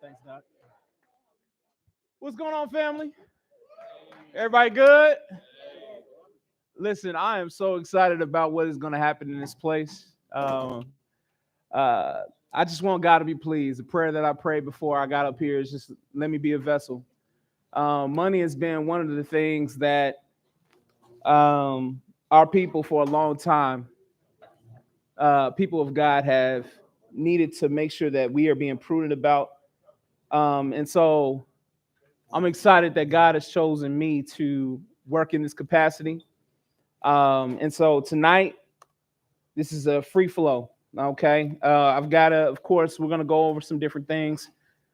Thanks, Doc. What's going on, family? Everybody good? Listen, I am so excited about what is going to happen in this place. Uh, I just want God to be pleased. The prayer that I prayed before I got up here is just let me be a vessel. Money has been one of the things that our people for a long time, people of God, have needed to make sure that we are being prudent about. And so I'm excited that God has chosen me to work in this capacity. And so tonight, this is a free flow. Okay. I've got to, of course, we're going to go over some different things.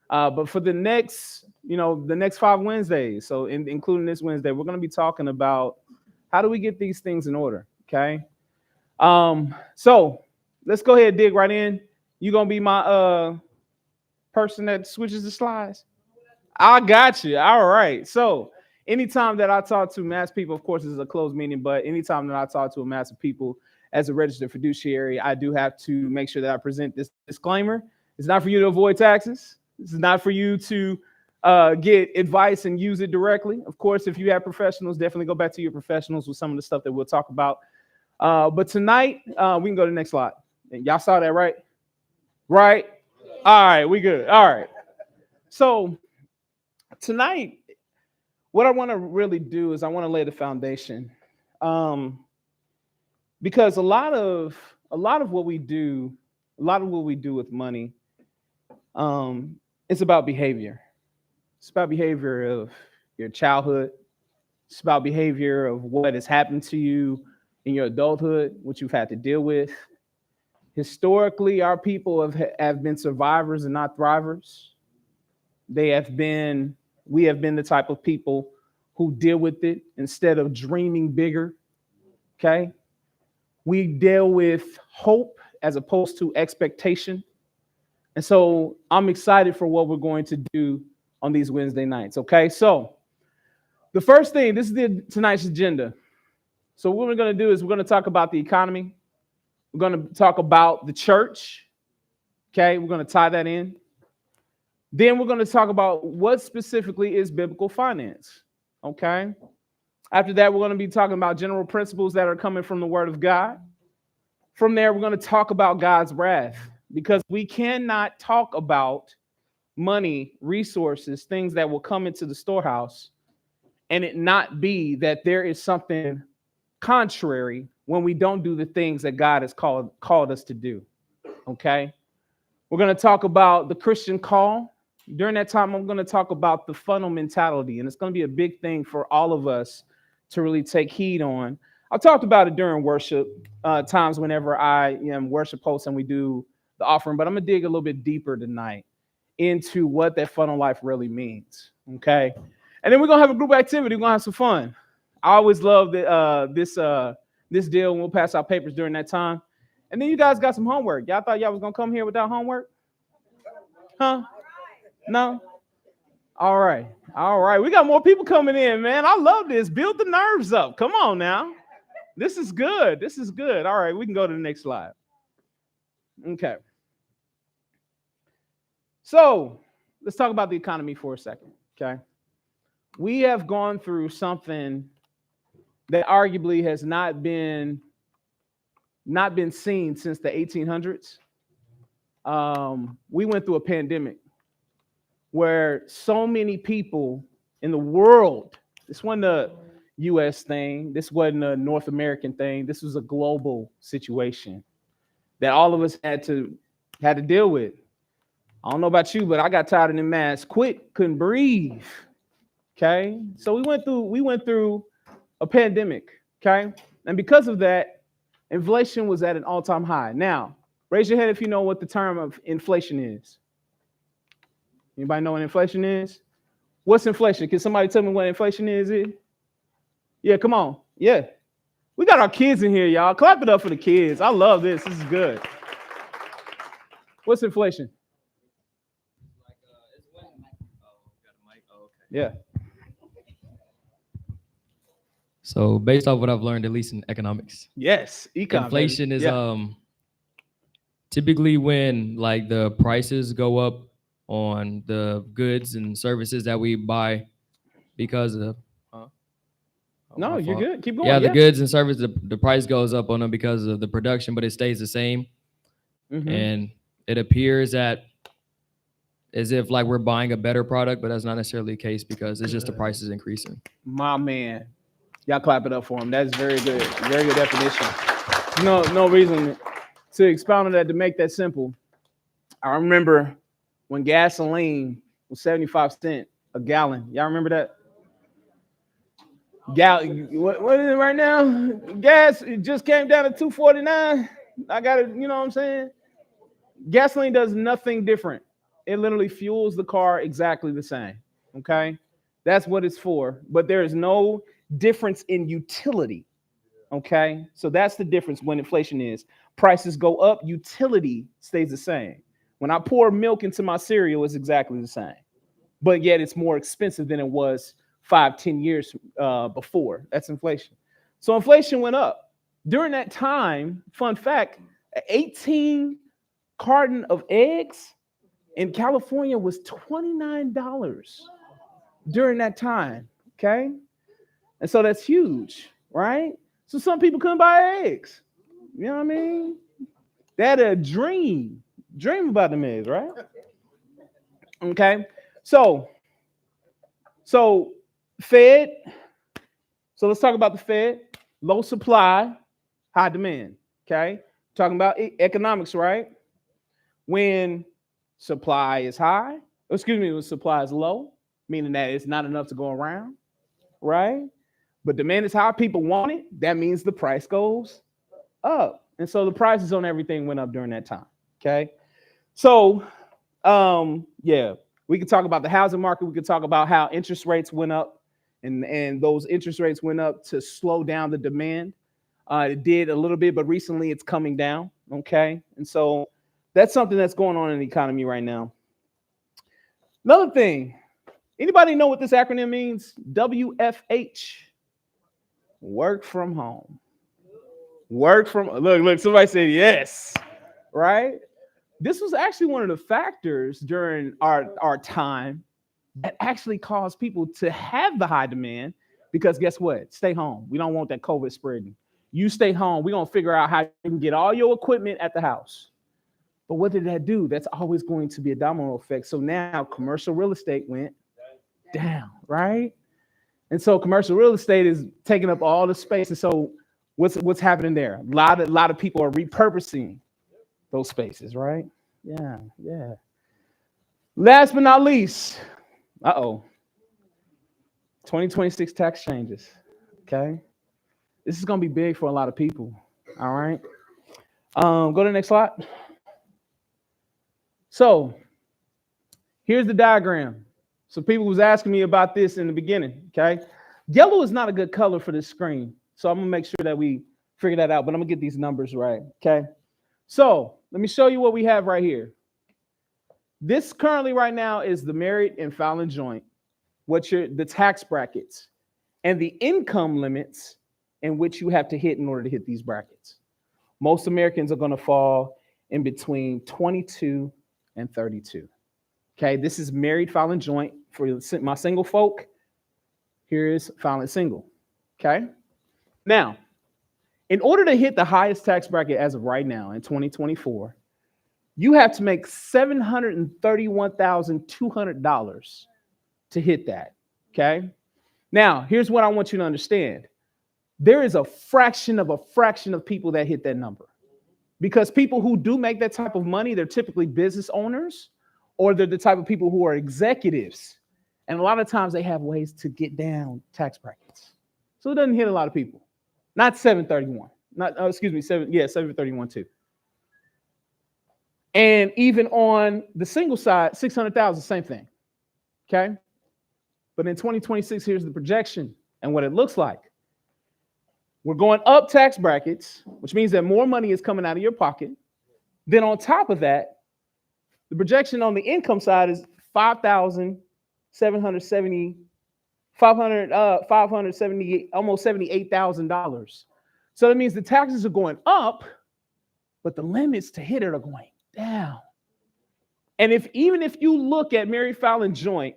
But for the next, the next 5 Wednesdays, so including this Wednesday, we're going to be talking about how do we get these things in order. Okay. So let's go ahead and dig right in. You're going to be my person that switches the slides. I got you. All right. So anytime that I talk to mass people, of course, this is a closed meeting, but anytime that I talk to a mass of people as a registered fiduciary, I do have to make sure that I present this disclaimer. It's not for you to avoid taxes. This is not for you to get advice and use it directly. Of course, if you have professionals, definitely go back to your professionals with some of the stuff that we'll talk about. But tonight, we can go to the next slide. Y'all saw that, right? Right? All right, we good. All right. So tonight, what I want to really do is I want to lay the foundation, because a lot of what we do, with money, it's about behavior. It's about behavior of your childhood. It's about behavior of what has happened to you in your adulthood, what you've had to deal with. Historically, our people have been survivors and not thrivers. We have been the type of people who deal with it instead of dreaming bigger. Okay. We deal with hope as opposed to expectation. And so I'm excited for what we're going to do on these Wednesday nights. Okay. So the first thing, this is tonight's agenda. So what we're going to do is we're going to talk about the economy. We're going to talk about the church. Okay. We're going to tie that in. Then we're going to talk about what specifically is biblical finance. Okay. After that, we're going to be talking about general principles that are coming from the Word of God. From there, we're going to talk about God's wrath, because we cannot talk about money, resources, things that will come into the storehouse, and it not be that there is something contrary when we don't do the things that God has called us to do. Okay. We're going to talk about the Christian call. During that time, I'm going to talk about the funnel mentality, and it's going to be a big thing for all of us to really take heed on. I talked about it during worship times whenever I am worship host and we do the offering, but I'm going to dig a little bit deeper tonight into what that funnel life really means. Okay. And then we're going to have a group activity. We're going to have some fun. I always love this deal, and we'll pass out papers during that time. And then you guys got some homework. Y'all thought y'all was going to come here without homework? Huh? No? All right. All right. We got more people coming in, man. I love this. Build the nerves up. Come on now. This is good. This is good. All right. We can go to the next slide. Okay. So let's talk about the economy for a second. Okay. We have gone through something that arguably has not been seen since the 1800s. We went through a pandemic where so many people in the world, this wasn't a U.S. thing, this wasn't a North American thing, this was a global situation that all of us had to deal with. I don't know about you, but I got tired of the mask. Couldn't breathe. Okay, so we went through a pandemic. Okay, and because of that, inflation was at an all-time high. Now, raise your hand if you know what the term of inflation is. Anybody know what inflation is? What's inflation? Can somebody tell me what inflation is? Yeah, come on. Yeah. We got our kids in here, y'all. Clap it up for the kids. I love this. This is good. What's inflation? Yeah. So based off what I've learned, at least in economics. Yes. Inflation is typically when like the prices go up on the goods and services that we buy because of. Oh, No, my you're fault. good. Keep going. Yeah, the goods and services, the price goes up on them because of the production, but it stays the same. Mhm. And it appears that as if like we're buying a better product, but that's not necessarily the case because it's just the price is increasing. My man. Y'all clap it up for him. That's very good. Very good definition. No reason to expound on that to make that simple. I remember when gasoline was 75 cents a gallon. Y'all remember that? What is it right now? Gas it just came down to 249. I got it, you know what I'm saying? Gasoline does nothing different. It literally fuels the car exactly the same. Okay? That's what it's for. But there is no difference in utility. Okay? So that's the difference when inflation is. Prices go up, utility stays the same. When I pour milk into my cereal, it's exactly the same. But yet it's more expensive than it was 5-10 years before. That's inflation. So inflation went up. During that time, fun fact, 18 carton of eggs in California was $29 during that time. Okay. And so that's huge, right? So some people couldn't buy eggs. You know what I mean? They had a dream about them eggs, right? Okay. So Fed. So let's talk about the Fed. Low supply, high demand. Okay. Talking about economics, right? When supply is high, when supply is low, meaning that it's not enough to go around, right? But demand is high, people want it. That means the price goes up. And so the prices on everything went up during that time. Okay. So, yeah, we could talk about the housing market. We could talk about how interest rates went up, and those interest rates went up to slow down the demand. It did a little bit, but recently it's coming down. Okay. And so that's something that's going on in the economy right now. Another thing, anybody know what this acronym means? WFH. Work from home. Look, somebody said yes, right? This was actually one of the factors during our time that actually caused people to have the high demand because guess what? Stay home. We don't want that COVID spreading. You stay home. We're going to figure out how you can get all your equipment at the house. But what did that do? That's always going to be a domino effect. So now commercial real estate went down, right? And so commercial real estate is taking up all the space. And so what's happening there? A lot of people are repurposing those spaces, right? Yeah. Last but not least, 2026 tax changes. Okay. This is going to be big for a lot of people. All right. Go to the next slide. So here's the diagram. So people was asking me about this in the beginning. Okay. Yellow is not a good color for this screen. So I'm going to make sure that we figure that out, but I'm going to get these numbers right. Okay. So let me show you what we have right here. This currently right now is the married and filing joint, the tax brackets and the income limits in which you have to hit in order to hit these brackets. Most Americans are going to fall in between 22 and 32. Okay, this is married filing joint for my single folk. Here is filing single. Okay, now, in order to hit the highest tax bracket as of right now in 2024, you have to make $731,200 to hit that. Okay, now here's what I want you to understand. There is a fraction of people that hit that number, because people who do make that type of money, they're typically business owners, or they're the type of people who are executives. And a lot of times they have ways to get down tax brackets. So it doesn't hit a lot of people. Not 731. 731 too. And even on the single side, 600,000, same thing. Okay. But in 2026, here's the projection and what it looks like. We're going up tax brackets, which means that more money is coming out of your pocket. Then on top of that, the projection on the income side is $578, almost $78,000. So that means the taxes are going up, but the limits to hit it are going down. And even if you look at Mary Fallon joint,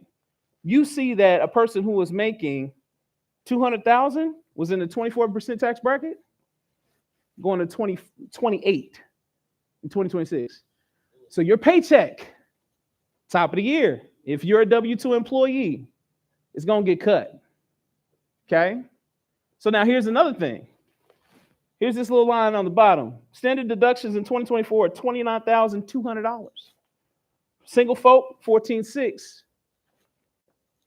you see that a person who was making $200,000 was in the 24% tax bracket, going to 28 in 2026. So your paycheck, top of the year, if you're a W-2 employee, it's going to get cut. Okay? So now here's another thing. Here's this little line on the bottom. Standard deductions in 2024 are $29,200. Single folk, $14,600.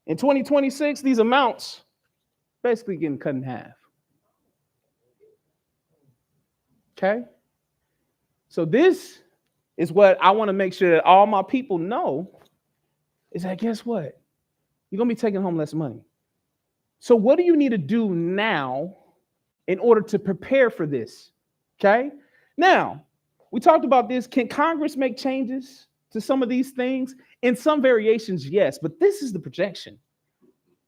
In 2026, these amounts basically getting cut in half. Okay? So this is what I want to make sure that all my people know is that, guess what? You're going to be taking home less money. So what do you need to do now in order to prepare for this? Okay? Now, we talked about this. Can Congress make changes to some of these things? In some variations, yes, but this is the projection.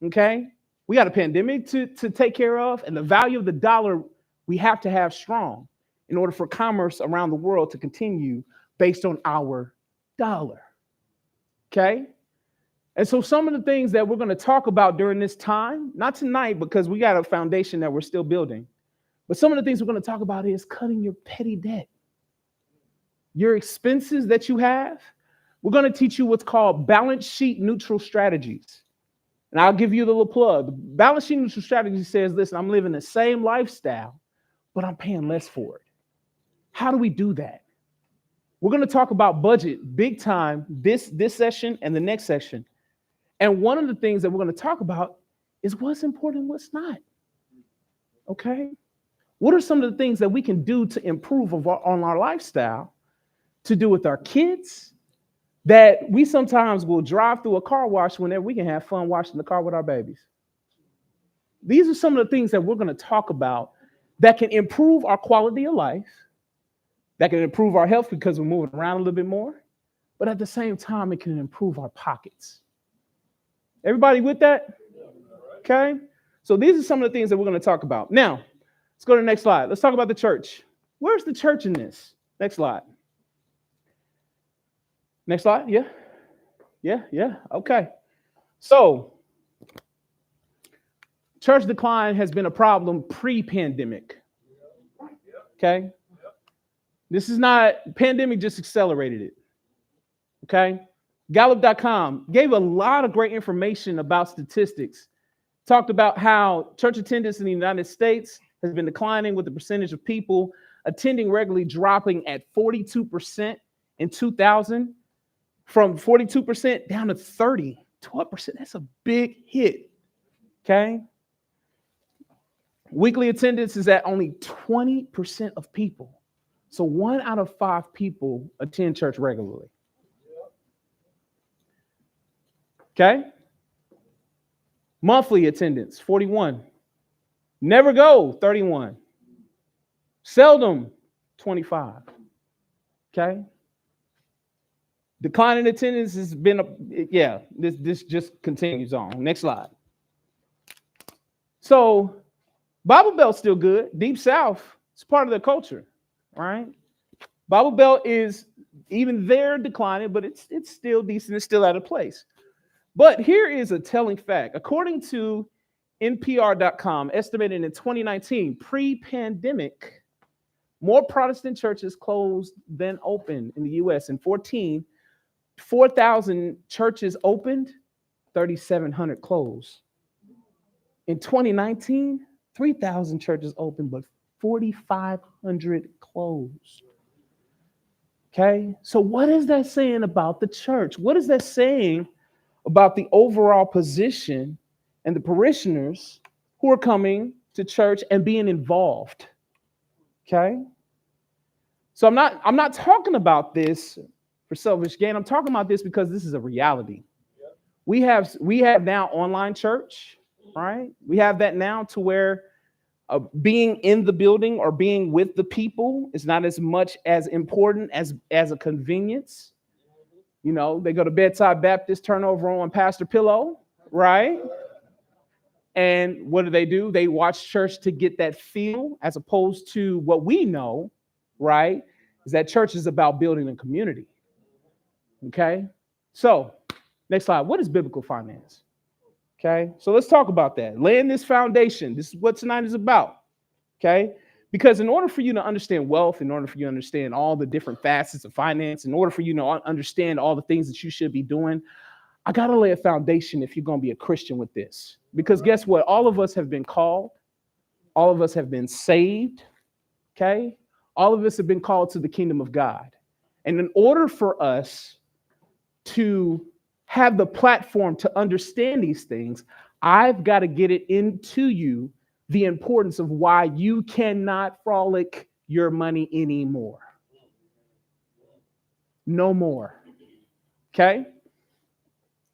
Okay? We got a pandemic to take care of, and the value of the dollar we have to have strong in order for commerce around the world to continue based on our dollar. Okay? And so some of the things that we're going to talk about during this time, not tonight because we got a foundation that we're still building, but some of the things we're going to talk about is cutting your petty debt, your expenses that you have. We're going to teach you what's called balance sheet neutral strategies. And I'll give you the little plug. The balance sheet neutral strategy says, listen, I'm living the same lifestyle, but I'm paying less for it. How do we do that? We're going to talk about budget big time this session and the next session. And one of the things that we're going to talk about is what's important and what's not. Okay? What are some of the things that we can do to improve on our lifestyle, to do with our kids, that we sometimes will drive through a car wash whenever we can have fun washing the car with our babies? These are some of the things that we're going to talk about that can improve our quality of life, that can improve our health because we're moving around a little bit more, but at the same time, it can improve our pockets. Everybody with that? Okay. So these are some of the things that we're going to talk about. Now, let's go to the next slide. Let's talk about the church. Where's the church in this? Next slide. Next slide. Yeah. Yeah. Okay. So church decline has been a problem pre-pandemic. Okay. This is not, pandemic just accelerated it. Okay. Gallup.com gave a lot of great information about statistics. Talked about how church attendance in the United States has been declining, with the percentage of people attending regularly dropping at 42% in 2000, from 42% down to 12%. That's a big hit. Okay. Weekly attendance is at only 20% of people. So 1 out of 5 people attend church regularly. Okay. Monthly attendance, 41. Never go, 31. Seldom, 25. Okay. Decline in attendance has been, this just continues on. Next slide. So Bible Belt's still good. Deep South, it's part of the culture, right? Bible Belt is, even there, declining, but it's still decent. It's still at a place. But here is a telling fact. According to NPR.com, estimated in 2019, pre-pandemic, more Protestant churches closed than opened in the U.S. In 4,000 churches opened, 3,700 closed. In 2019, 3,000 churches opened, but 4,500 closed. Okay, so what is that saying about the church? What is that saying about the overall position and the parishioners who are coming to church and being involved? Okay, so I'm not talking about this for selfish gain. I'm talking about this because this is a reality. We have now online church, right? We have that now to where being in the building or being with the people is not as much as important as a convenience. You know, they go to Bedside Baptist, turn over on Pastor Pillow, right? And what do? They watch church to get that feel, as opposed to what we know, right? Is that church is about building a community. Okay. So next slide. What is biblical finance? Okay. So let's talk about that. Laying this foundation. This is what tonight is about. Okay. Because in order for you to understand wealth, in order for you to understand all the different facets of finance, in order for you to understand all the things that you should be doing, I got to lay a foundation if you're going to be a Christian with this. Because guess what? All of us have been called. All of us have been saved. Okay. All of us have been called to the kingdom of God. And in order for us to have the platform to understand these things, I've got to get it into you the importance of why you cannot frolic your money anymore. No more. Okay?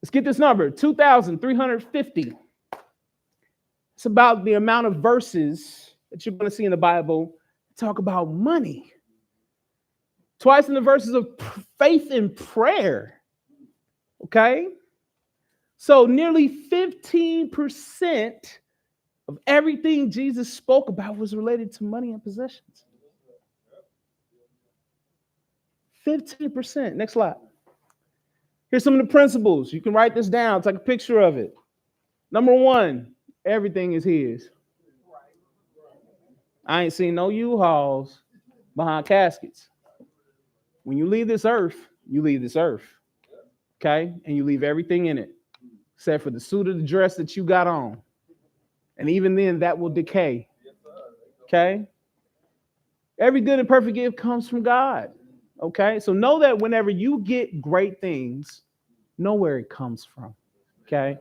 Let's get this number, 2,350. It's about the amount of verses that you're going to see in the Bible talk about money. Twice in the verses of faith and prayer. Okay? So nearly 15% of everything Jesus spoke about was related to money and possessions. 15%. Next slide. Here's some of the principles. You can write this down. Take a picture of it. Number one, everything is his. I ain't seen no U-Hauls behind caskets. When you leave this earth, you leave this earth. Okay? And you leave everything in it, except for the suit or the dress that you got on. And even then, that will decay. Okay? Every good and perfect gift comes from God. Okay? So know that whenever you get great things, know where it comes from. Okay?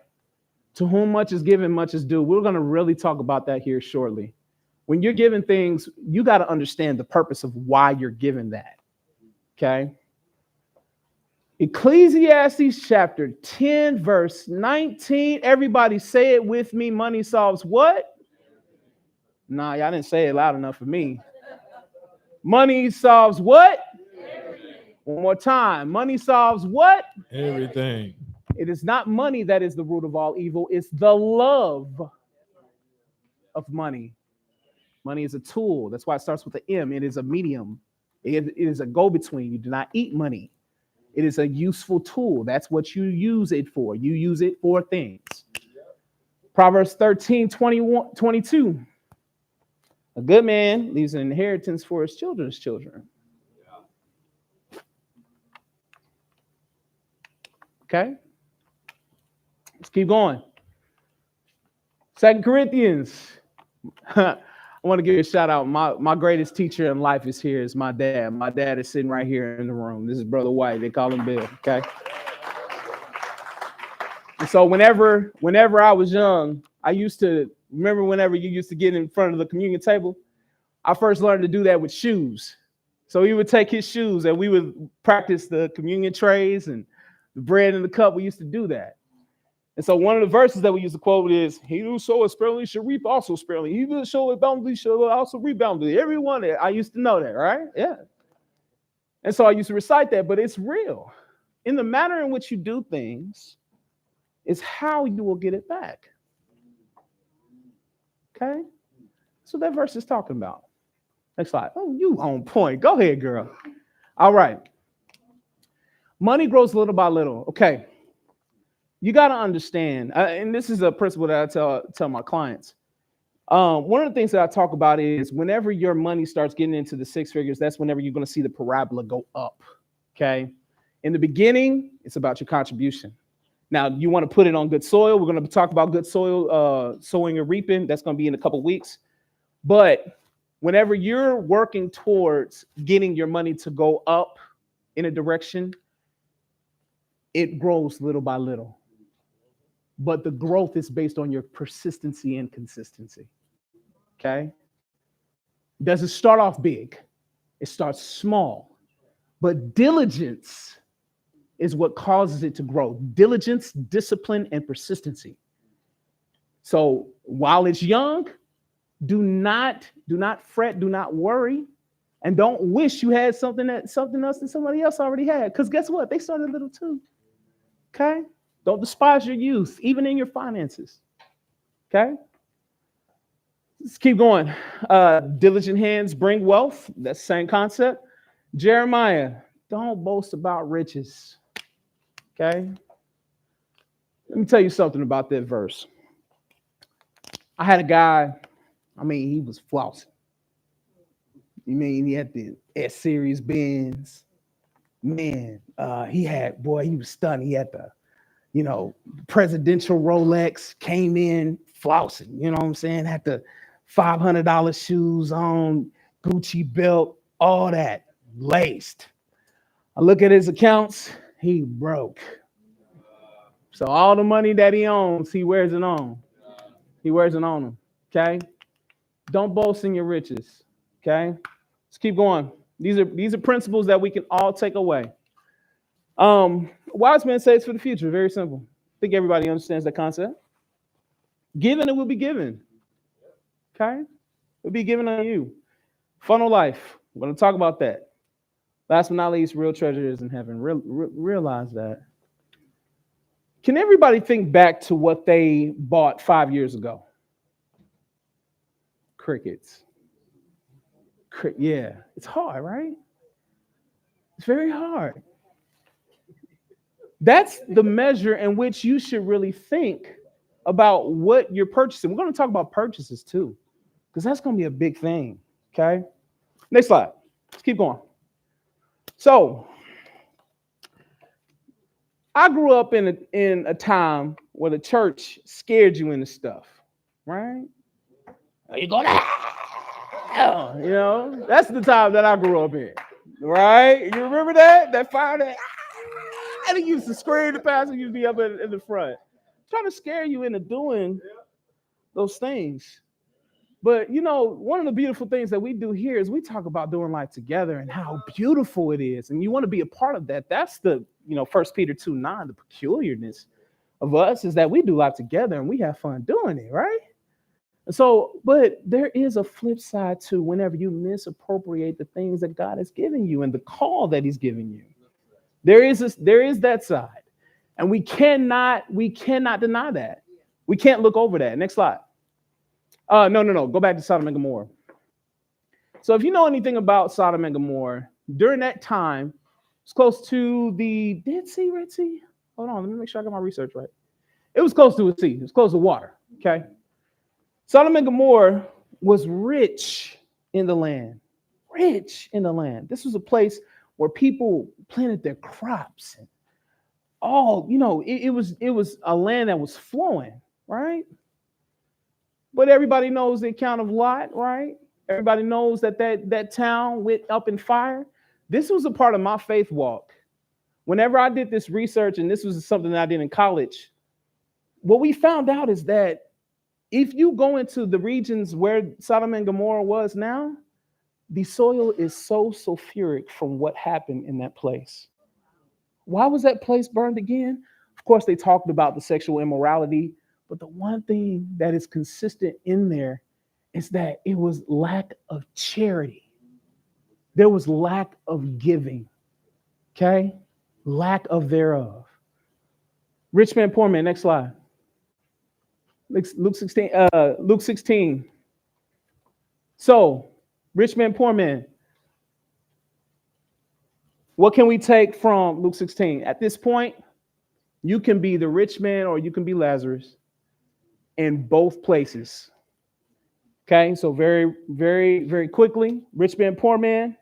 To whom much is given, much is due. We're going to really talk about that here shortly. When you're giving things, you got to understand the purpose of why you're giving that. Okay? Ecclesiastes chapter 10, verse 19. Everybody say it with me. Money solves what? Nah, y'all didn't say it loud enough for me. Money solves what? Everything. One more time. Money solves what? Everything. It is not money that is the root of all evil. It's the love of money. Money is a tool. That's why it starts with an M. It is a medium. It is a go-between. You do not eat money. It is a useful tool. That's what you use it for. You use it for things. Proverbs 13, 21, 22. A good man leaves an inheritance for his children's children. Okay? Let's keep going. 2 Corinthians. I want to give you a shout out. My greatest teacher in life is here. Is my dad. My dad is sitting right here in the room. This is Brother White. They call him Bill. Okay. And so whenever I was young, I used to remember whenever you used to get in front of the communion table. I first learned to do that with shoes. So he would take his shoes and we would practice the communion trays and the bread in the cup. We used to do that. And so one of the verses that we used to quote is, he who soweth sparingly shall reap also sparingly. He who soweth bountifully shall also reap bountifully. Everyone, I used to know that, right? Yeah. And so I used to recite that, but it's real. In the manner in which you do things is how you will get it back. Okay? That's what that verse is talking about. Next slide. Oh, you on point. Go ahead, girl. All right. Money grows little by little. Okay. You got to understand, and this is a principle that I tell my clients. One of the things that I talk about is whenever your money starts getting into the six figures, that's whenever you're going to see the parabola go up. Okay. In the beginning, it's about your contribution. Now, you want to put it on good soil. We're going to talk about good soil, sowing and reaping. That's going to be in a couple of weeks. But whenever you're working towards getting your money to go up in a direction, it grows little by little. But the growth is based on your persistency and consistency. Okay? Doesn't start off big. It starts small. But diligence is what causes it to grow. Diligence, discipline, and persistency. So while it's young, do not fret, do not worry, and don't wish you had something else that somebody else already had. Because guess what? They started little too. Okay? Don't despise your youth, even in your finances. Okay? Let's keep going. Diligent hands bring wealth. That's the same concept. Jeremiah, don't boast about riches. Okay. Let me tell you something about that verse. I had a guy, he was flossing. He had the S Series Benz. Man, he was stunning. He had the, presidential Rolex, came in flossing, you know what I'm saying? Had the $500 shoes on, Gucci belt, all that, laced. I look at his accounts, he broke. So all the money that he owns, he wears it on. He wears it on him, okay? Don't boast in your riches, okay? Let's keep going. These are principles that we can all take away. Wise man says for the future, very simple. I think everybody understands that concept. Given, it will be given. Okay? It will be given on you. Funnel life. We're going to talk about that. Last but not least, real treasure is in heaven. Realize that. Can everybody think back to what they bought 5 years ago? Crickets. Yeah, it's hard, right? It's very hard. That's the measure in which you should really think about what you're purchasing. We're going to talk about purchases too, because that's going to be a big thing. Okay. Next slide. Let's keep going. So, I grew up in a time where the church scared you into stuff, right? You go to hell, that's the time that I grew up in, right? You remember that? That fire that. And he used to scream, the pastor used to be up in the front, trying to scare you into doing those things. But, one of the beautiful things that we do here is we talk about doing life together and how beautiful it is. And you want to be a part of that. That's the, 1 Peter 2:9, the peculiarness of us is that we do life together and we have fun doing it, right? And so, but there is a flip side to whenever you misappropriate the things that God has given you and the call that he's given you. There is that side, and we cannot deny that. We can't look over that. Next slide. No. Go back to Sodom and Gomorrah. So if you know anything about Sodom and Gomorrah, during that time, it's close to the Dead Sea, Red Sea. Hold on, let me make sure I got my research right. It was close to a sea. It was close to water. Okay. Sodom and Gomorrah was rich in the land. Rich in the land. This was a place where people planted their crops and it was a land that was flowing, right? But everybody knows the account of Lot, right? Everybody knows that town went up in fire. This was a part of my faith walk. Whenever I did this research, and this was something that I did in college, what we found out is that if you go into the regions where Sodom and Gomorrah was now, the soil is so sulfuric from what happened in that place. Why was that place burned again? Of course, they talked about the sexual immorality, but the one thing that is consistent in there is that it was lack of charity. There was lack of giving, okay? Lack of thereof. Rich man, poor man, next slide. Luke 16. So, rich man, poor man. What can we take from Luke 16? At this point, you can be the rich man or you can be Lazarus in both places. Okay, so very, very, very quickly, rich man, poor man.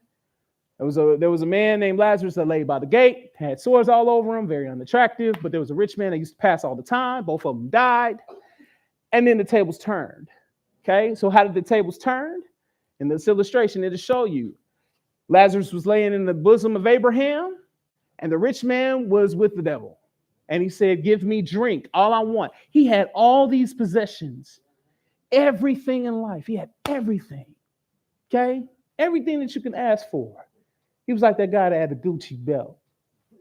There was a man named Lazarus that lay by the gate, had sores all over him, very unattractive, but there was a rich man that used to pass all the time. Both of them died. And then the tables turned. Okay, so how did the tables turn? In this illustration, it'll show you. Lazarus was laying in the bosom of Abraham, and the rich man was with the devil. And he said, give me drink, all I want. He had all these possessions, everything in life. He had everything, okay? Everything that you can ask for. He was like that guy that had a Gucci belt,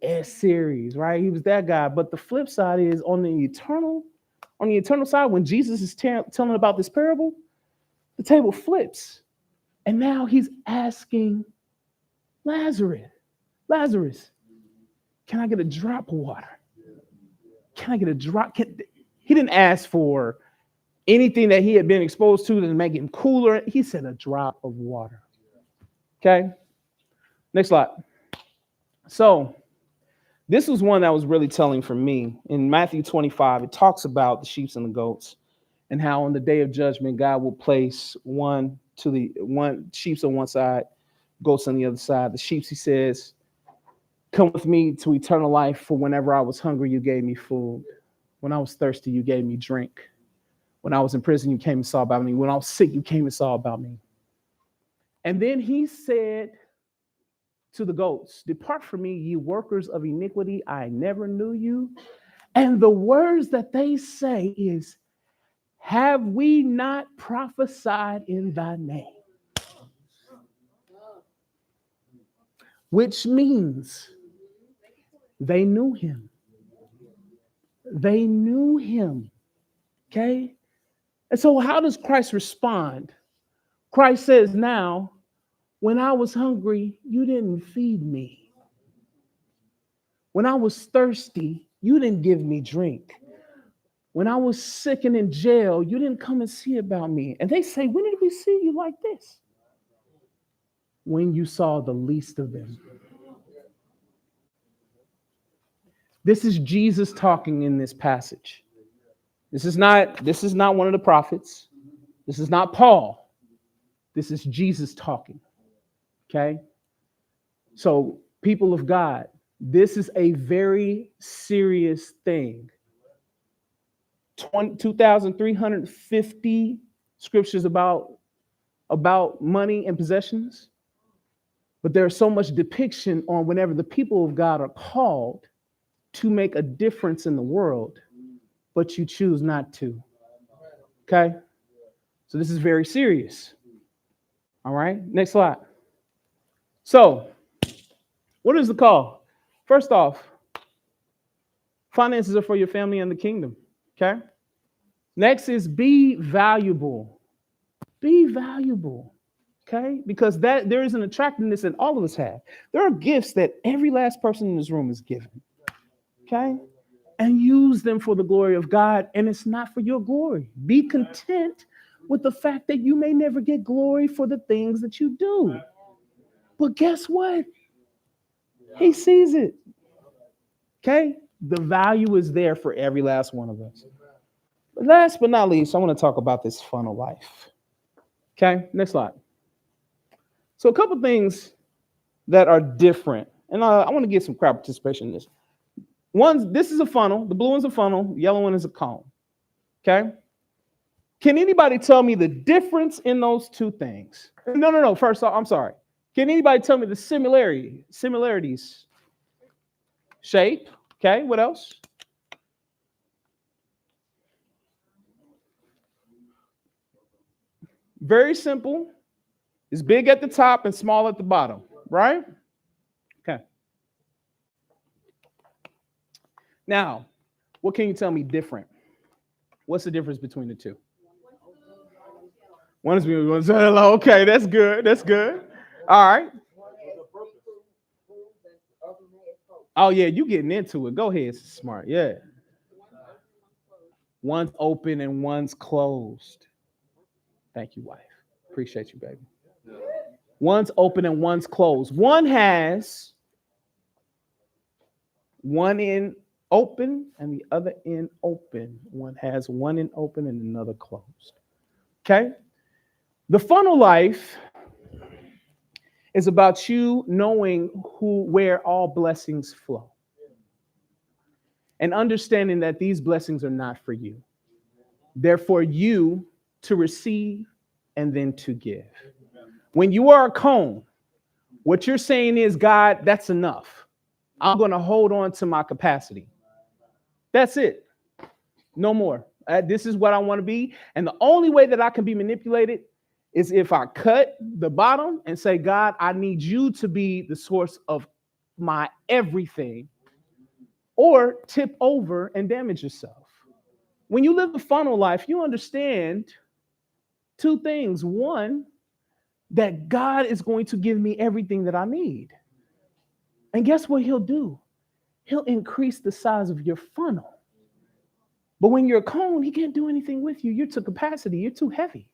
S Series, right? He was that guy. But the flip side is on the eternal side, when Jesus is telling about this parable, the table flips. And now he's asking Lazarus, can I get a drop of water? Can I get a drop? He didn't ask for anything that he had been exposed to make him cooler. He said a drop of water. Okay. Next slide. So This was one that was really telling for me. In Matthew 25, it talks about the sheep and the goats and how on the day of judgment, God will place one sheep on one side, goats on the other side. The sheep, he says, come with me to eternal life, for whenever I was hungry, you gave me food. When I was thirsty, you gave me drink. When I was in prison, you came and saw about me. When I was sick, you came and saw about me. And then he said to the goats, depart from me, ye workers of iniquity. I never knew you. And the words that they say is, have we not prophesied in thy name? Which means they knew him. They knew him. Okay? And so how does Christ respond? Christ says, now, when I was hungry, you didn't feed me. When I was thirsty, you didn't give me drink. When I was sick and in jail, you didn't come and see about me. And they say, when did we see you like this? When you saw the least of them. This is Jesus talking in this passage. This is not one of the prophets. This is not Paul. This is Jesus talking. Okay? So, people of God, this is a very serious thing. 2,350 scriptures about money and possessions. But there's so much depiction on whenever the people of God are called to make a difference in the world, but you choose not to. Okay? So this is very serious. All right, next slide. So, what is the call? First off, finances are for your family and the kingdom. Okay? Next is be valuable. Be valuable. Okay? Because there is an attractiveness that all of us have. There are gifts that every last person in this room is given. Okay? And use them for the glory of God, and it's not for your glory. Be content with the fact that you may never get glory for the things that you do. But guess what? He sees it. Okay? The value is there for every last one of us. But last but not least, I want to talk about this funnel life. Okay? Next slide. So a couple things that are different, and I want to get some crowd participation in this. One, this is a funnel. The blue one's a funnel. The yellow one is a cone. Okay? Can anybody tell me the difference in those two things? No. First off, I'm sorry. Can anybody tell me the similarities? Shape. Okay, what else? Very simple. It's big at the top and small at the bottom, right? Okay. Now, what can you tell me different? What's the difference between the two? One is one's hello. Okay, that's good. That's good. All right. Oh yeah, you getting into it. Go ahead, smart. Yeah. One's open and one's closed. Thank you, wife. Appreciate you, baby. One's open and one's closed. One has one end open and the other end open. One has one end open and another closed. Okay? The funnel life is about you knowing where all blessings flow. And understanding that these blessings are not for you. They're for you to receive and then to give. When you are a cone, what you're saying is, God, that's enough. I'm going to hold on to my capacity. That's it. No more. This is what I want to be. And the only way that I can be manipulated is if I cut the bottom and say, God, I need you to be the source of my everything, or tip over and damage yourself. When you live the funnel life, you understand two things. One, that God is going to give me everything that I need. And guess what he'll do? He'll increase the size of your funnel. But when you're a cone, he can't do anything with you. You're to capacity. You're too heavy.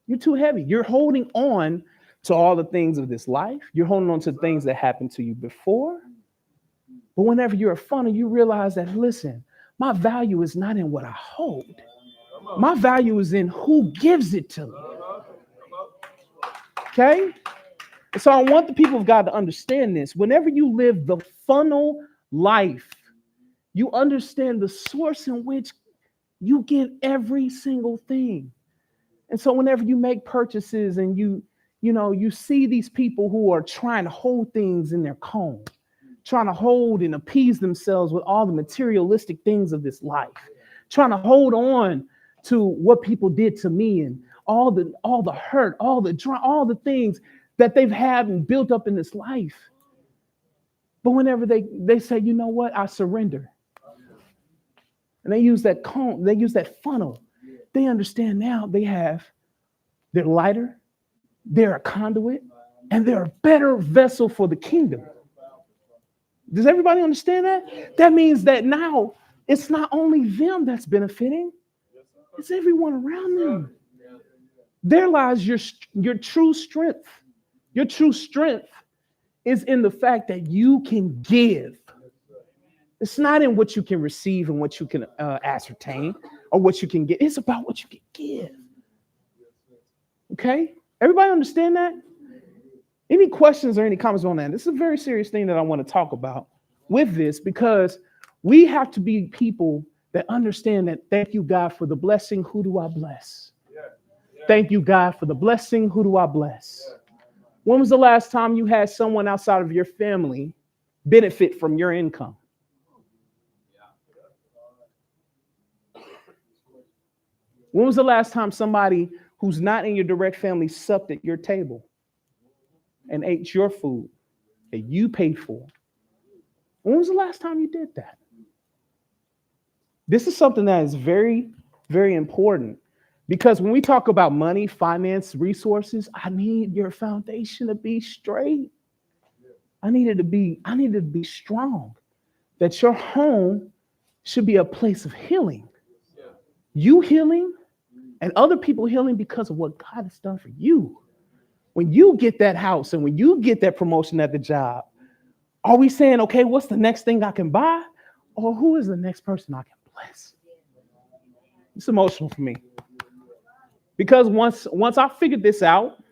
You're too heavy. You're holding on to all the things of this life. You're holding on to things that happened to you before. But whenever you're a funnel, you realize that, listen, my value is not in what I hold. My value is in who gives it to me. Okay? And so I want the people of God to understand this. Whenever you live the funnel life, you understand the source in which you get every single thing. And so whenever you make purchases and you see these people who are trying to hold things in their comb, trying to hold and appease themselves with all the materialistic things of this life, trying to hold on to what people did to me and all the hurt, all the things that they've had and built up in this life. But whenever they say, you know what, I surrender. And they use that comb, they use that funnel. They understand now they're lighter, they're a conduit, and they're a better vessel for the kingdom. Does everybody understand that? That means that now it's not only them that's benefiting, it's everyone around them. There lies your true strength. Your true strength is in the fact that you can give. It's not in what you can receive and what you can ascertain or what you can get. It's about what you can give. Okay? Everybody understand that? Any questions or any comments on that? This is a very serious thing that I want to talk about with this, because we have to be people that understand that, thank you, God, for the blessing. Who do I bless? Thank you, God, for the blessing. Who do I bless? When was the last time you had someone outside of your family benefit from your income? When was the last time somebody who's not in your direct family supped at your table and ate your food that you paid for? When was the last time you did that? This is something that is very, very important, because when we talk about money, finance, resources, I need your foundation to be straight. I need it to be strong. That your home should be a place of healing. You healing and other people healing because of what God has done for you. When you get that house and when you get that promotion at the job, are we saying, okay, what's the next thing I can buy? Or who is the next person I can bless? It's emotional for me. Because once I figured this out,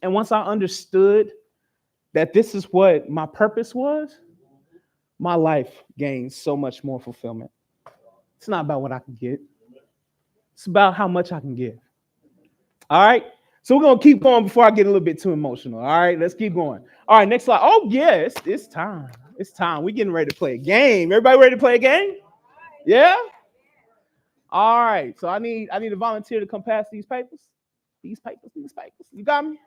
and once I understood that this is what my purpose was, my life gained so much more fulfillment. It's not about what I can get. It's about how much I can give. All right. So we're going to keep going before I get a little bit too emotional. All right. Let's keep going. All right. Next slide. Oh, yes. It's time. It's time. We're getting ready to play a game. Everybody ready to play a game? Yeah. All right. So I need a volunteer to come pass these papers. These papers. You got me?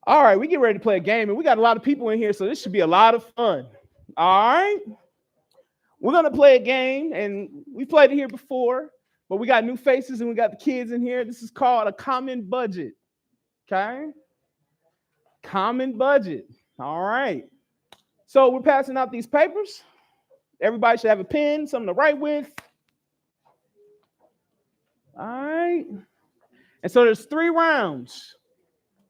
All right. We get ready to play a game, and we got a lot of people in here, so this should be a lot of fun. All right. We're going to play a game, and we played it here before. But we got new faces and we got the kids in here. This is called a common budget. Okay? Common budget. All right. So we're passing out these papers. Everybody should have a pen, something to write with. All right. And so there's 3 rounds.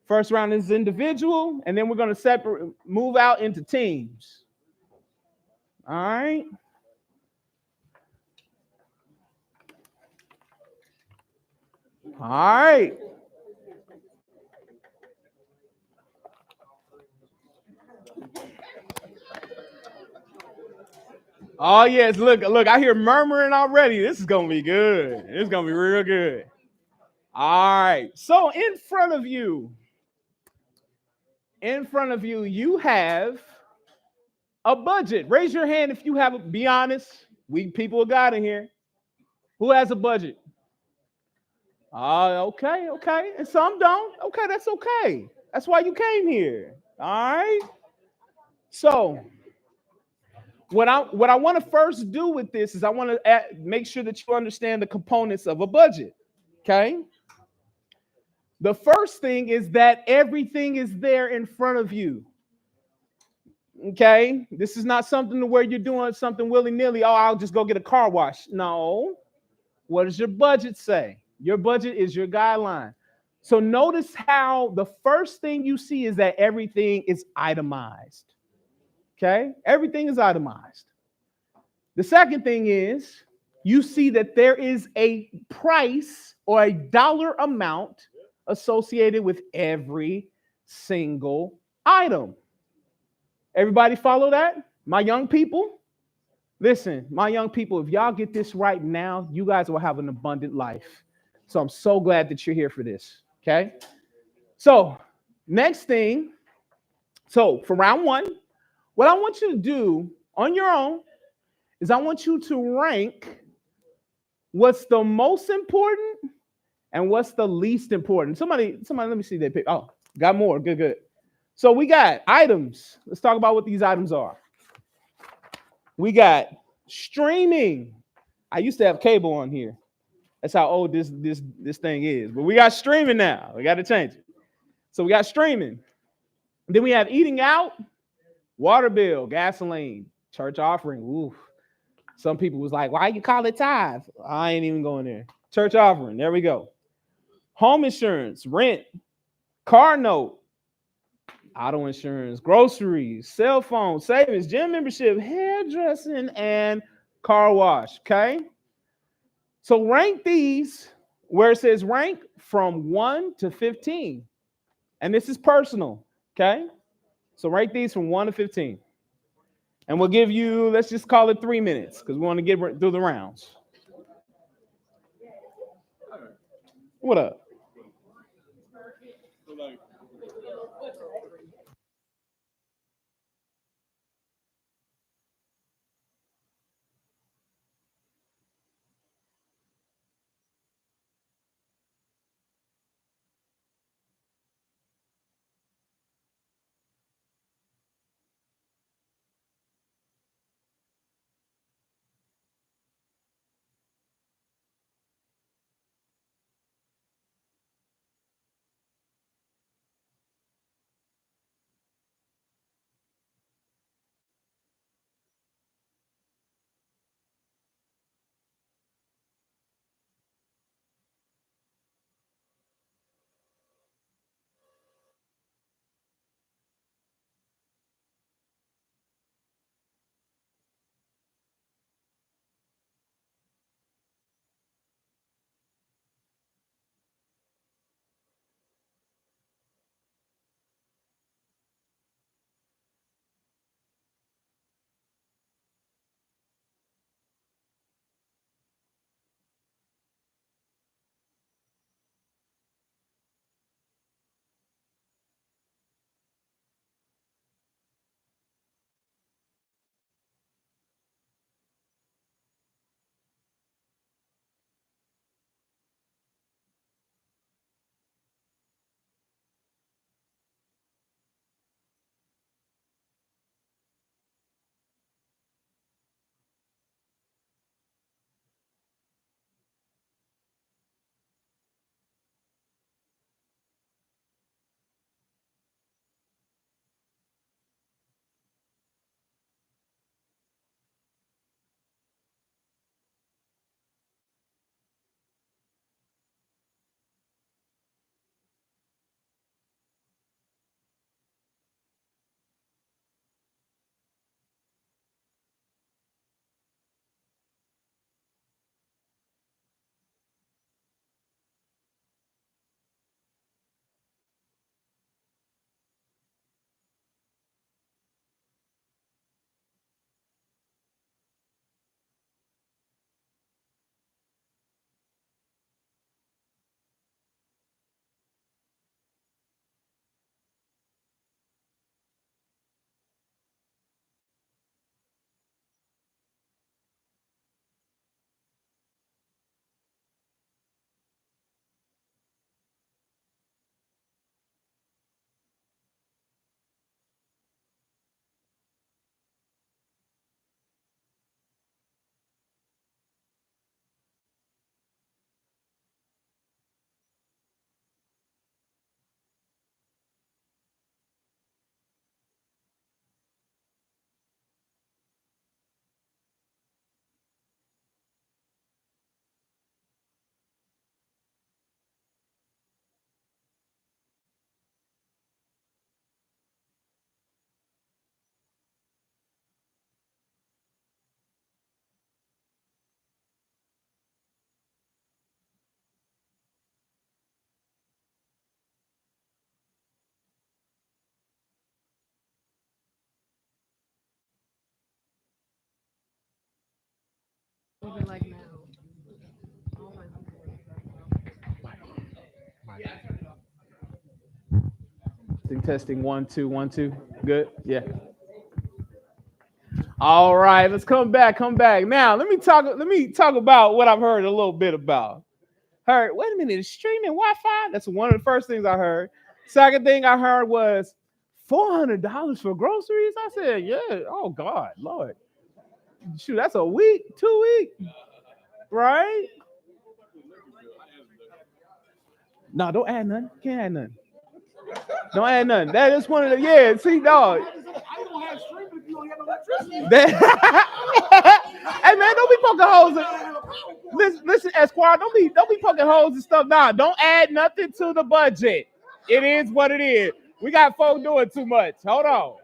First round is individual, and then we're going to move out into teams. All right. All right. Oh, yes. Look, I hear murmuring already. This is going to be good. It's going to be real good. All right. So in front of you, you have a budget. Raise your hand if you have it. Be honest. We people of God in here. Who has a budget? Okay. And some don't. Okay, that's okay. That's why you came here. All right. So what I want to first do with this is I want to make sure that you understand the components of a budget. Okay. The first thing is that everything is there in front of you. Okay. This is not something to where you're doing something willy-nilly. Oh, I'll just go get a car wash. No. What does your budget say? Your budget is your guideline. So notice how the first thing you see is that everything is itemized. Okay? Everything is itemized. The second thing is you see that there is a price or a dollar amount associated with every single item. Everybody follow that? My young people? Listen, my young people, if y'all get this right now, you guys will have an abundant life. So I'm so glad that you're here for this. Okay? So, next thing, so for round one, what I want you to do on your own is I want you to rank what's the most important and what's the least important. Somebody, let me see that pic. Oh, got more. Good, good. So we got items. Let's talk about what these items are. We got streaming. I used to have cable on here. That's how old this thing is. But we got streaming now. We got to change it. So we got streaming. Then we have eating out, water bill, gasoline, church offering. Ooh. Some people was like, why you call it tithe? I ain't even going there. Church offering. There we go. Home insurance, rent, car note, auto insurance, groceries, cell phone, savings, gym membership, hairdressing, and car wash. Okay. So rank these where it says rank from 1 to 15. And this is personal. Okay. So rank these from 1 to 15. And we'll give you, let's just call it 3 minutes because we want to get through the rounds. What up? Testing 1 2 1 2. Good. Yeah. All right, let's come back. Now, let me talk about what I've heard a little bit about. Heard, wait a minute, it's streaming Wi-Fi? That's one of the first things I heard. Second thing I heard was $400 for groceries. I said, yeah, oh God, Lord. Shoot, that's a week, 2 weeks, right? No, don't add nothing. Can't add nothing. Don't add nothing. That is one of the, yeah, see, dog. I don't have streaming if you don't have no electricity. Hey man, don't be poking holes in. Listen, Esquire, don't be poking holes and stuff. Nah, don't add nothing to the budget. It is what it is. We got folk doing too much. Hold on.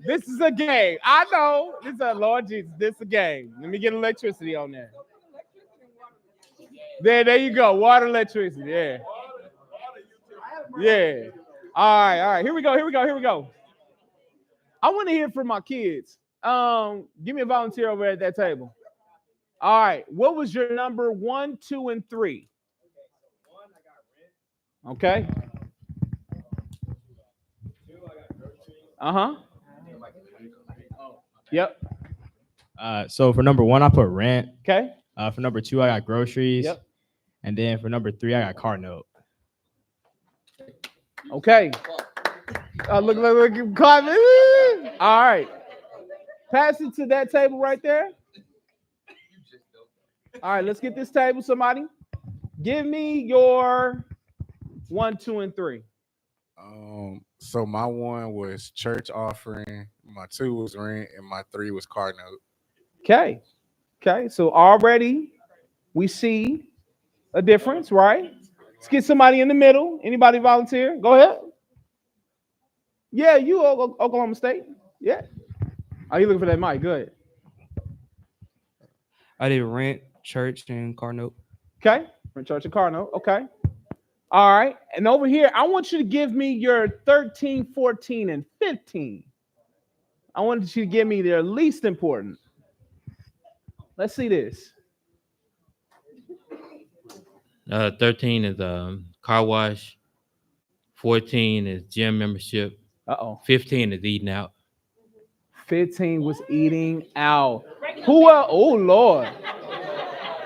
This is a game. I know. This is a Lord Jesus. This is a game. Let me get electricity on there. There you go. Water, electricity. Yeah. Yeah. All right. Here we go. I want to hear from my kids. Give me a volunteer over at that table. All right. What was your number 1, 2, and 3? Okay. Uh-huh. Yep. So for number 1, I put rent. Okay. For number 2, I got groceries. Yep. And then for number 3, I got car note. Okay. Look, Carmen. All right. Pass it to that table right there. All right, let's get this table. Somebody, give me your 1, 2, and 3. So my 1 was church offering, my 2 was rent, and my 3 was car note. Okay. So already we see a difference, right? Let's get somebody in the middle. Anybody volunteer? Go ahead. Yeah, you Oklahoma State. Yeah. Are you looking for that mic? Good. I did rent, church, and car note. Okay. Rent, church, and car note. Okay. All right. And over here, I want you to give me your 13, 14, and 15. I want you to give me their least important. Let's see this. 13 is car wash. 14 is gym membership. 15 is eating out. 15 was eating out. Who? Oh Lord.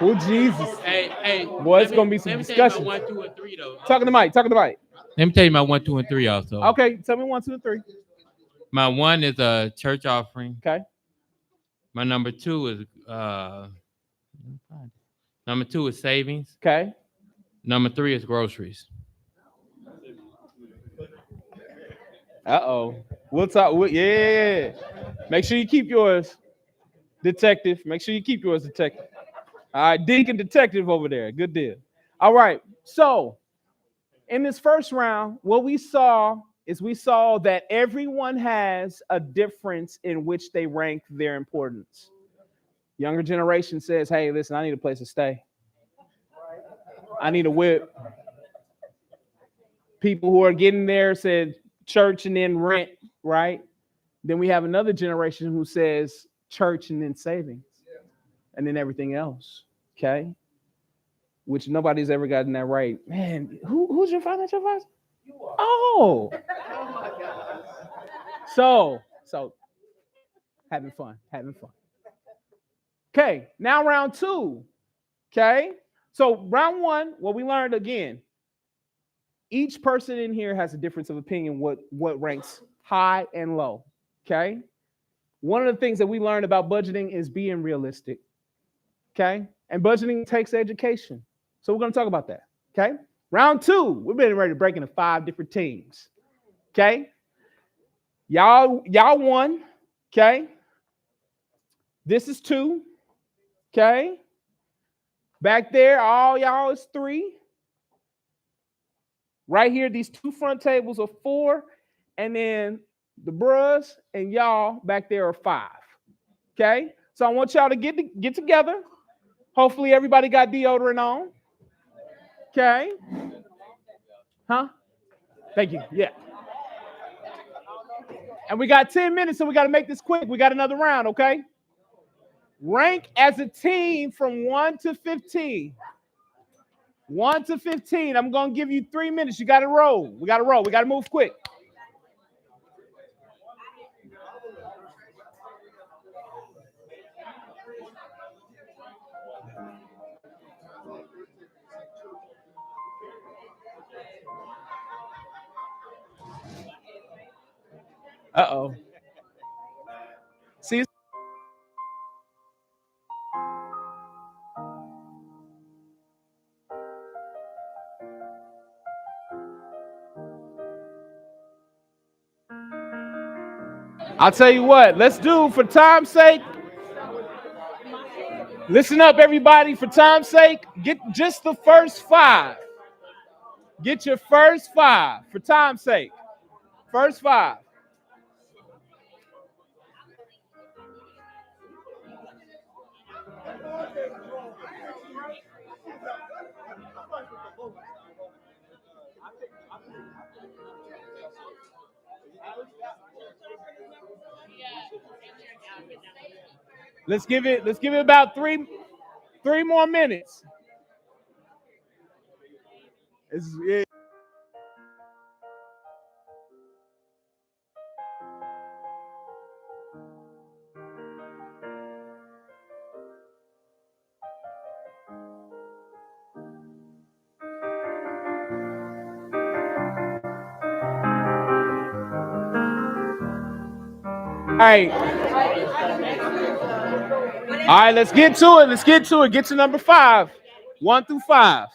Oh Jesus. Hey. Boy, it's gonna be some discussion. 1, 2, and 3 though. Talking to Mike. Let me tell you my 1, 2, and 3 also. Okay, tell me 1, 2, and 3. My 1 is a church offering. Okay. My number 2 is savings. Okay. Number 3 is groceries. We'll talk. Yeah. Make sure you keep yours, detective. All right, Deacon Detective over there. Good deal. All right. So in this first round, what we saw that everyone has a difference in which they rank their importance. Younger generation says, hey, listen, I need a place to stay. I need a whip. People who are getting there said church and then rent, right? Then we have another generation who says church and then savings and then everything else, okay? Which nobody's ever gotten that right. Man, who's your financial advisor? You are. Oh my God. So having fun. Okay, now round 2, okay? So round 1, what we learned again, each person in here has a difference of opinion what ranks high and low, okay? One of the things that we learned about budgeting is being realistic, okay? And budgeting takes education. So we're going to talk about that, okay? Round 2, we've been ready to break into 5 different teams, okay? Y'all won, okay? This is 2, okay? Back there, all y'all is 3. Right here, these 2 front tables are 4, and then the bros and y'all back there are 5. Okay? So I want y'all to get together. Hopefully everybody got deodorant on. Okay? Huh? Thank you. Yeah. And we got 10 minutes, so we got to make this quick. We got another round, okay? Rank as a team from 1 to 15. 1 to 15. I'm going to give you 3 minutes. You got to roll. We got to move quick. Uh-oh. See, I'll tell you what, let's do, for time's sake. Listen up, everybody, for time's sake. Get just the first 5. Get your first 5 for time's sake. First 5. Let's give it about three more minutes. Yeah. All right, let's get to it. Get to number 5. 1 through 5.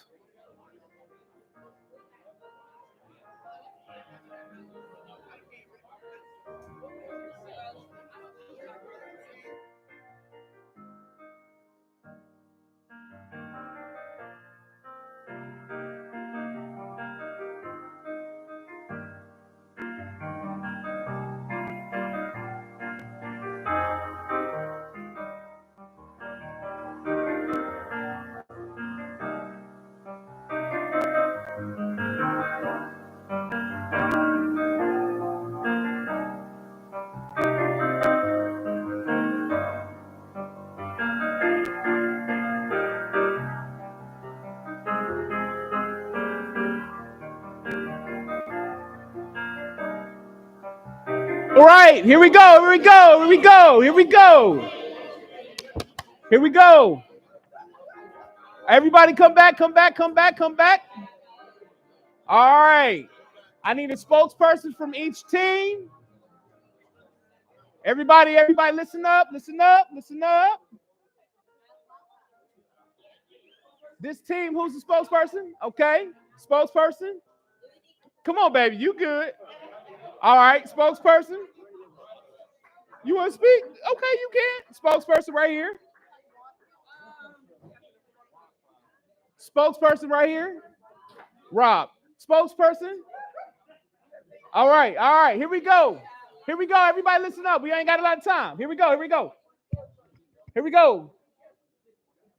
All right, here we go. Everybody come back. All right. I need a spokesperson from each team. Everybody listen up. This team, who's the spokesperson? Okay, spokesperson. Come on, baby, you good. All right, spokesperson. You want to speak? Okay, you can. Spokesperson right here. Spokesperson right here. Rob, spokesperson. All right, here we go. Everybody listen up. We ain't got a lot of time. Here we go.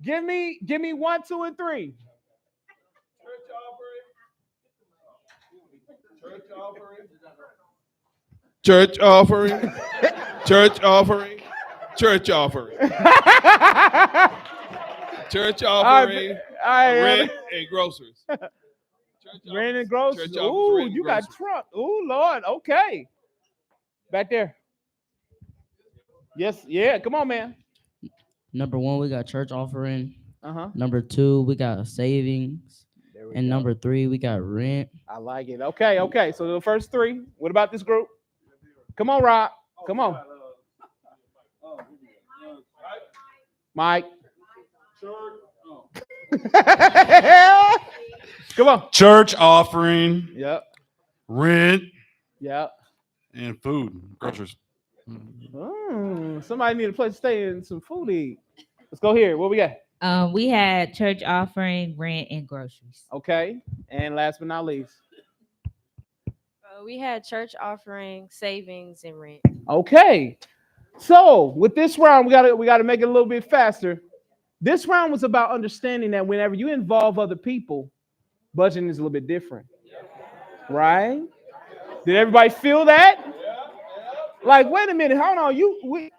Give me 1, 2, and 3. Church offering. Church offering. Church offering. Church offering. Rent and groceries. Rent and groceries. Church Ooh, rent and you got groceries. Trump. Ooh, Lord. Okay. Back there. Yes. Yeah. Come on, man. Number 1, we got church offering. Uh-huh. Number 2, we got savings. And number 3, we got rent. I like it. Okay. So the first 3. What about this group? Come on, Rob. Come on. Mike. Come on. Church offering. Yep. Rent Yep. and food. Groceries. Somebody need a place to stay and some food to eat. Let's go here. What we got? We had church offering, rent, and groceries. Okay. And last but not least. We had church offering, savings, and rent. Okay. So with this round, we gotta make it a little bit faster. This round was about understanding that whenever you involve other people, budgeting is a little bit different. Right? Did everybody feel that? Like, wait a minute, hold on.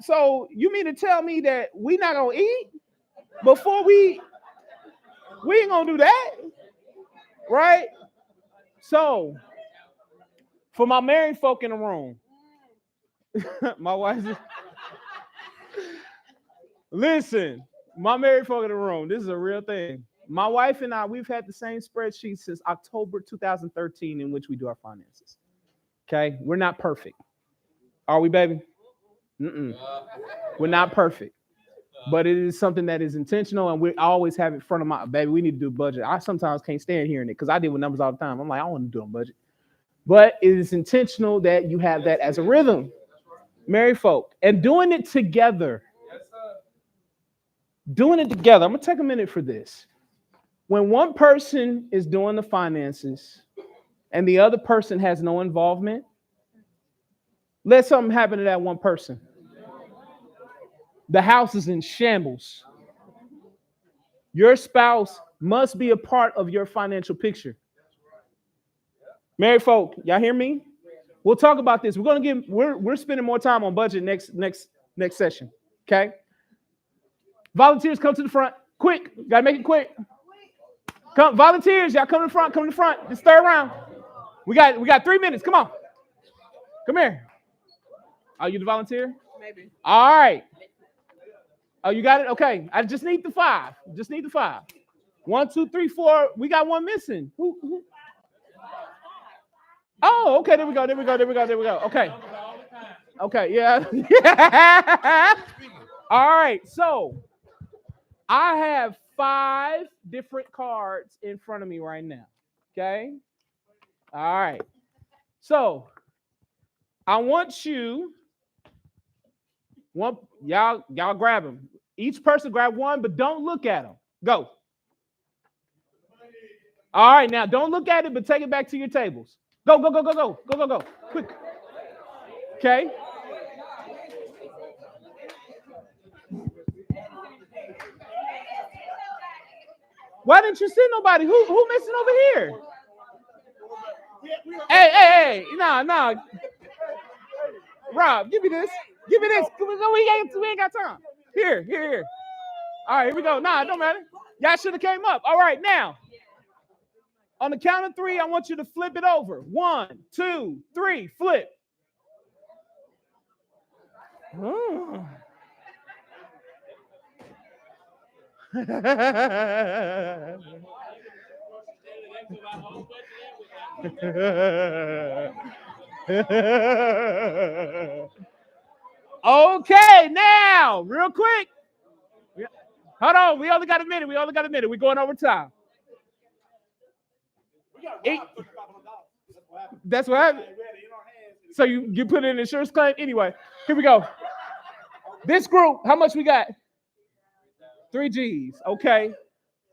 So you mean to tell me that we not gonna eat before we ain't gonna do that? Right? So for my married folk in the room, my wife. Listen, My married folk in the room. This is a real thing. My wife and I, we've had the same spreadsheet since October 2013 in which we do our finances. Okay? We're not perfect. Are we, baby? Mm-mm. We're not perfect. But it is something that is intentional, and we always have it in front of my baby. We need to do a budget. I sometimes can't stand hearing it because I deal with numbers all the time. I'm like, I want to do a budget. But it is intentional that you have that as a rhythm. Married folk. And doing it together. Doing it together. I'm going to take a minute for this. When one person is doing the finances and the other person has no involvement, let something happen to that one person. The house is in shambles. Your spouse must be a part of your financial picture. Married folk, y'all hear me? We'll talk about this. We're spending more time on budget next session. Okay? Volunteers, come to the front. Quick. Gotta make it quick. Come, volunteers, y'all come to the front. Come to the front. This third round. We got 3 minutes. Come on. Come here. Are you the volunteer? Maybe. All right. Oh, you got it? Okay. I just need the 5. Just need the 5. 1, 2, 3, 4. We got one missing. Who? Oh, okay. There we go. Okay. Okay, yeah. All right. So I have 5 different cards in front of me right now. Okay. All right. So I want you. Y'all grab them. Each person grab one, but don't look at them. Go. All right, now don't look at it, but take it back to your tables. Go. Quick. Okay. Why didn't you send nobody? Who missing over here? Hey. No. Rob, give me this. We ain't got time. Here. All right, here we go. Nah, it don't matter. Y'all should have came up. All right, now. On the count of 3, I want you to flip it over. 1, 2, 3, flip. Oh. Okay, now, real quick. Hold on, we only got a minute. We're going over time. That's what happened. So you put in an insurance claim? Anyway, here we go. This group, how much we got? 3 G's. Okay.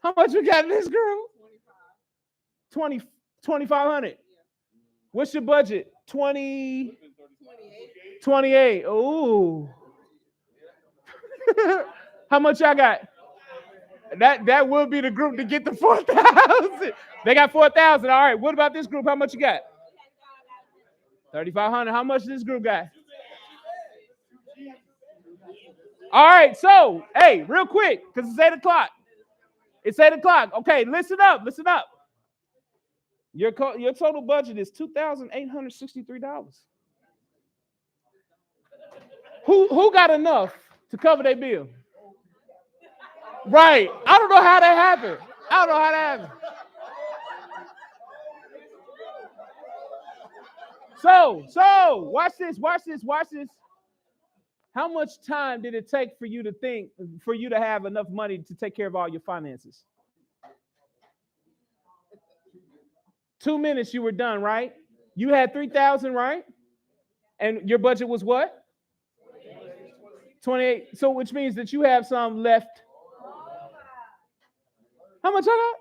How much we got in this group? 2,500. What's your budget? 28. Ooh. How much y'all got? That will be the group to get the 4,000. They got 4,000. All right. What about this group? How much you got? 3,500. How much this group got? All right. So, hey, real quick, because it's 8 o'clock. It's 8 o'clock. Okay, listen up. Your total budget is $2,863. Who got enough to cover their bill? Right. I don't know how that happened. So watch this. How much time did it take for you to have enough money to take care of all your finances? 2 minutes, you were done, right? You had 3,000, right? And your budget was what? 28. So which means that you have some left. How much I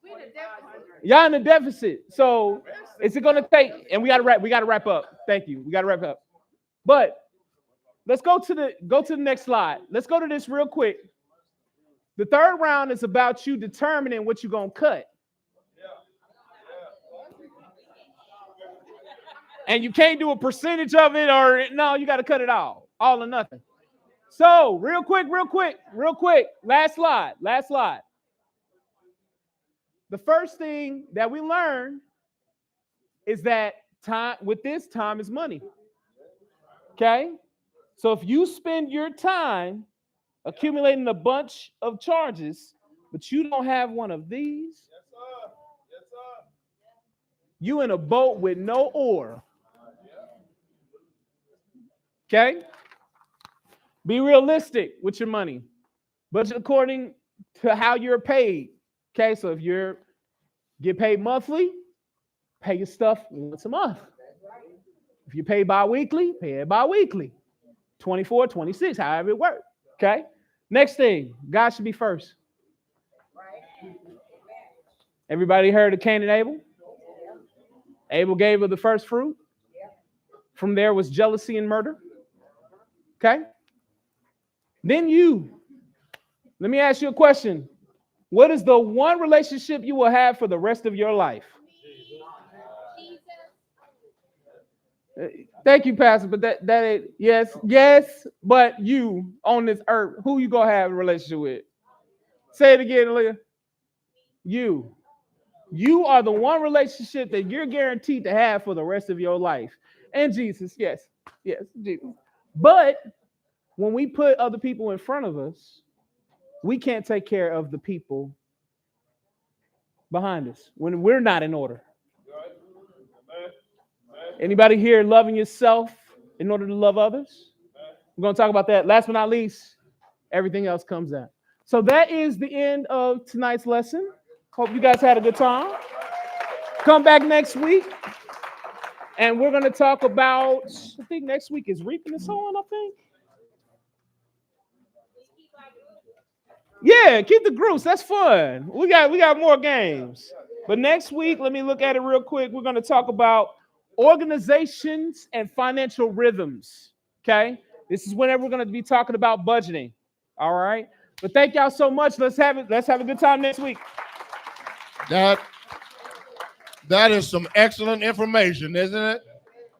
got? Y'all in the deficit. So is it gonna take? And we gotta wrap up. Thank you. We gotta wrap up. But let's go to the next slide. Let's go to this real quick. The third round is about you determining what you're gonna cut. And you can't do a percentage of it, or no, you got to cut it all or nothing. So real quick. Last slide. The first thing that we learn is that time is money. Okay. So if you spend your time accumulating a bunch of charges, but you don't have one of these, you in a boat with no oar. Okay? Be realistic with your money. Budget according to how you're paid. Okay, so if you're get paid monthly, pay your stuff once a month. If you pay bi-weekly, pay it bi-weekly. 24, 26, however it works. Okay? Next thing, God should be first. Everybody heard of Cain and Abel? Abel gave of the first fruit. From there was jealousy and murder. Okay? Then let me ask you a question. What is the one relationship you will have for the rest of your life? Thank you, Pastor, but that is, yes, but you on this earth, who you gonna have a relationship with? Say it again, Aaliyah. You are the one relationship that you're guaranteed to have for the rest of your life. And Jesus, yes, Jesus. But when we put other people in front of us, we can't take care of the people behind us when we're not in order. Anybody here loving yourself in order to love others? We're going to talk about that. Last but not least, everything else comes out. So that is the end of tonight's lesson. Hope you guys had a good time. Come back next week. And we're going to talk about, I think next week is reaping and sowing, I think. Yeah, keep the groups. That's fun. We got more games. But next week, let me look at it real quick. We're going to talk about organizations and financial rhythms. Okay? This is whenever we're going to be talking about budgeting. All right? But thank y'all so much. Let's have a good time next week. That is some excellent information, isn't it?